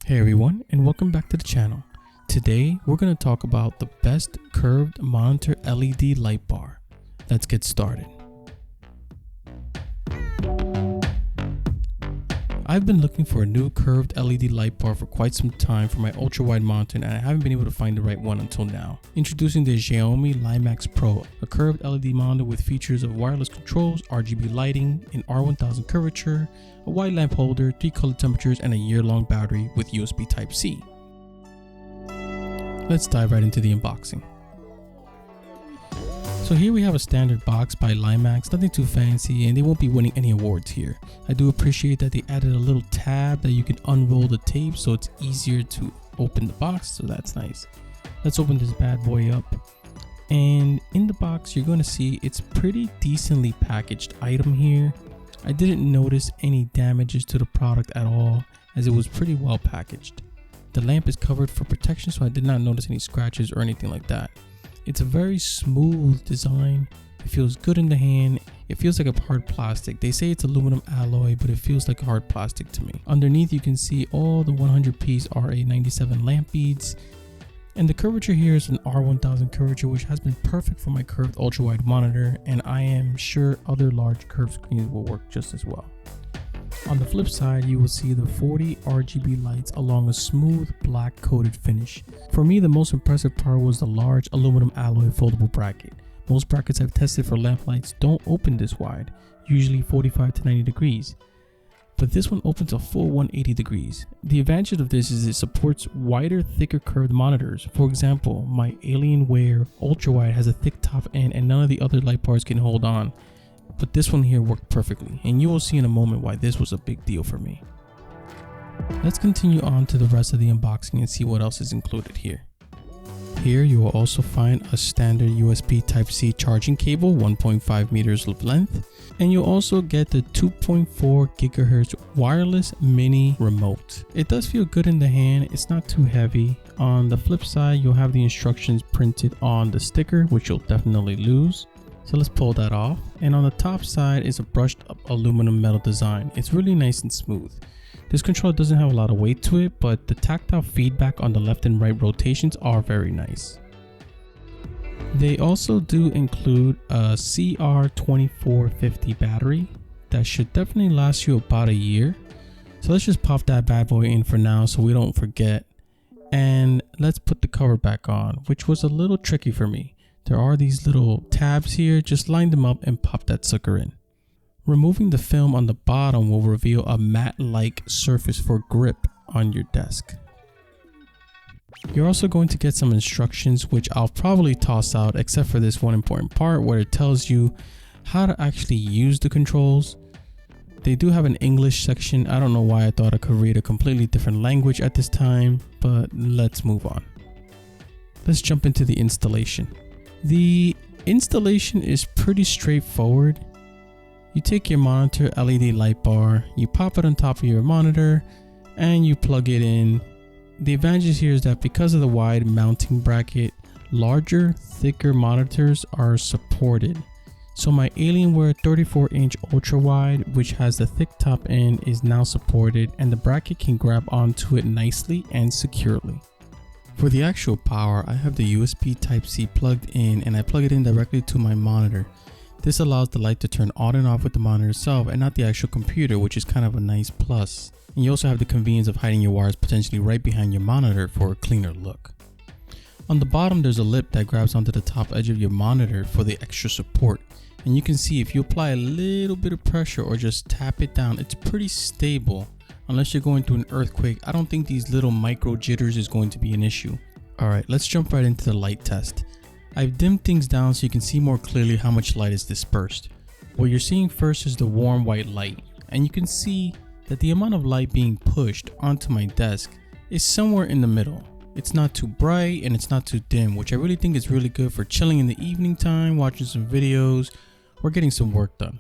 Hey everyone, and welcome back to the channel. Today we're going to talk about the best curved monitor LED light bar. Let's get started. I've been looking for a new curved LED light bar for quite some time for my ultra-wide monitor, and I haven't been able to find the right one until now. Introducing the Xiaomi Lymax Pro, a curved LED monitor with features of wireless controls, RGB lighting, an R1000 curvature, a wide lamp holder, 3 color temperatures, and a year-long battery with USB Type-C. Let's dive right into the unboxing. So here we have a standard box by Lymax, nothing too fancy, and they won't be winning any awards here. I do appreciate that they added a little tab that you can unroll the tape so it's easier to open the box, so that's nice. Let's open this bad boy up. And in the box you're going to see it's pretty decently packaged item here. I didn't notice any damages to the product at all, as it was pretty well packaged. The lamp is covered for protection, so I did not notice any scratches or anything like that. It's a very smooth design. It feels good in the hand. It feels like a hard plastic. They say it's aluminum alloy, but it feels like a hard plastic to me. Underneath you can see all the 100-piece RA97 lamp beads. And the curvature here is an R1000 curvature, which has been perfect for my curved ultra-wide monitor, and I am sure other large curved screens will work just as well. On the flip side, you will see the 40 RGB lights along a smooth black coated finish. For me, the most impressive part was the large aluminum alloy foldable bracket. Most brackets I've tested for lamp lights don't open this wide, usually 45 to 90 degrees. But this one opens a full 180 degrees. The advantage of this is it supports wider, thicker curved monitors. For example, my Alienware Ultrawide has a thick top end and none of the other light bars can hold on. But this one here worked perfectly, and you will see in a moment why this was a big deal for me. Let's continue on to the rest of the unboxing and see what else is included here. Here you will also find a standard USB Type-C charging cable, 1.5 meters of length, and you'll also get the 2.4 gigahertz wireless mini remote. It does feel good in the hand, it's not too heavy. On the flip side, you'll have the instructions printed on the sticker, which you'll definitely lose. So let's pull that off. And on the top side is a brushed up aluminum metal design. It's really nice and smooth. This controller doesn't have a lot of weight to it, but the tactile feedback on the left and right rotations are very nice. They also do include a CR2450 battery that should definitely last you about a year. So let's just pop that bad boy in for now so we don't forget. And let's put the cover back on, which was a little tricky for me. There are these little tabs here, just line them up and pop that sucker in. Removing the film on the bottom will reveal a matte-like surface for grip on your desk. You're also going to get some instructions, which I'll probably toss out except for this one important part where it tells you how to actually use the controls. They do have an English section. I don't know why I thought I could read a completely different language at this time, but let's move on. Let's jump into the installation. The installation is pretty straightforward. You take your monitor LED light bar, you pop it on top of your monitor, and you plug it in. The advantage here is that because of the wide mounting bracket, larger, thicker monitors are supported. So my Alienware 34-inch ultra-wide, which has the thick top end, is now supported, and the bracket can grab onto it nicely and securely. For the actual power, I have the USB Type-C plugged in, and I plug it in directly to my monitor. This allows the light to turn on and off with the monitor itself and not the actual computer, which is kind of a nice plus. And you also have the convenience of hiding your wires potentially right behind your monitor for a cleaner look. On the bottom there's a lip that grabs onto the top edge of your monitor for the extra support. And you can see if you apply a little bit of pressure or just tap it down, it's pretty stable. Unless you're going through an earthquake, I don't think these little micro jitters is going to be an issue. Alright, let's jump right into the light test. I've dimmed things down so you can see more clearly how much light is dispersed. What you're seeing first is the warm white light, and you can see that the amount of light being pushed onto my desk is somewhere in the middle. It's not too bright and it's not too dim, which I really think is really good for chilling in the evening time, watching some videos, or getting some work done.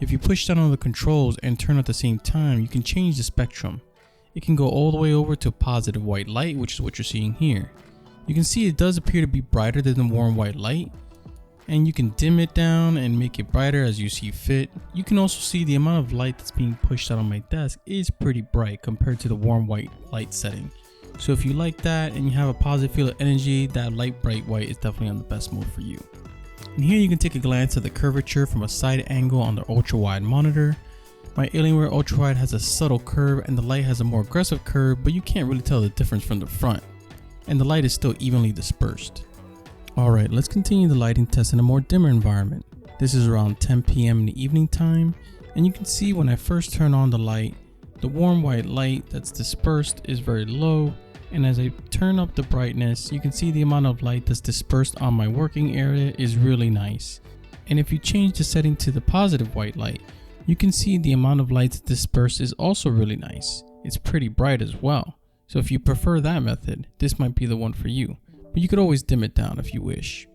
If you push down on the controls and turn at the same time, you can change the spectrum. It can go all the way over to positive white light, which is what you're seeing here. You can see it does appear to be brighter than the warm white light, and you can dim it down and make it brighter as you see fit. You can also see the amount of light that's being pushed out on my desk is pretty bright compared to the warm white light setting. So if you like that and you have a positive feel of energy, that light bright white is definitely on the best mode for you. And here you can take a glance at the curvature from a side angle on the ultra-wide monitor. My Alienware Ultrawide has a subtle curve and the light has a more aggressive curve, but you can't really tell the difference from the front. And the light is still evenly dispersed. Alright, let's continue the lighting test in a more dimmer environment. This is around 10 PM in the evening time, and you can see when I first turn on the light, the warm white light that's dispersed is very low, and as I turn up the brightness, you can see the amount of light that's dispersed on my working area is really nice. And if you change the setting to the positive white light, you can see the amount of light dispersed is also really nice. It's pretty bright as well. So if you prefer that method, this might be the one for you. But you could always dim it down if you wish.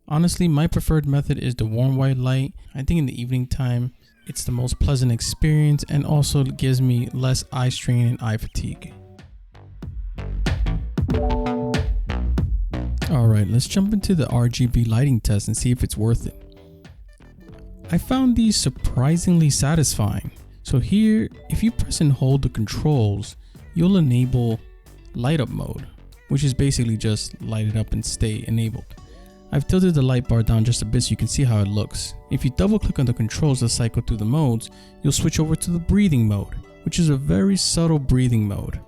Honestly, my preferred method is the warm white light. I think in the evening time, it's the most pleasant experience and also gives me less eye strain and eye fatigue. Alright, let's jump into the RGB lighting test and see if it's worth it. I found these surprisingly satisfying. So here, if you press and hold the controls, you'll enable light up mode, which is basically just light it up and stay enabled. I've tilted the light bar down just a bit so you can see how it looks. If you double click on the controls to cycle through the modes, you'll switch over to the breathing mode, which is a very subtle breathing mode.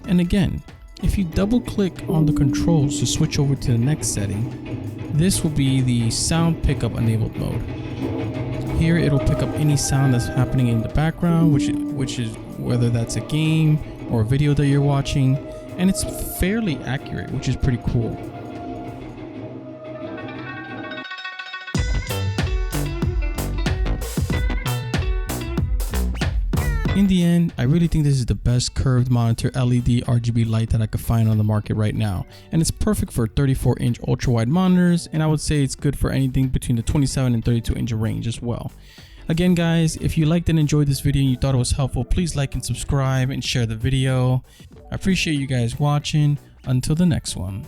And again, if you double click on the controls to switch over to the next setting, this will be the sound pickup enabled mode. Here it'll pick up any sound that's happening in the background, which is whether that's a game or a video that you're watching, and it's fairly accurate, which is pretty cool. In the end, I really think this is the best curved monitor LED RGB light that I could find on the market right now, and it's perfect for 34-inch ultra-wide monitors, and I would say it's good for anything between the 27 and 32-inch range as well. Again guys, if you liked and enjoyed this video and you thought it was helpful, please like and subscribe and share the video. I appreciate you guys watching. Until the next one.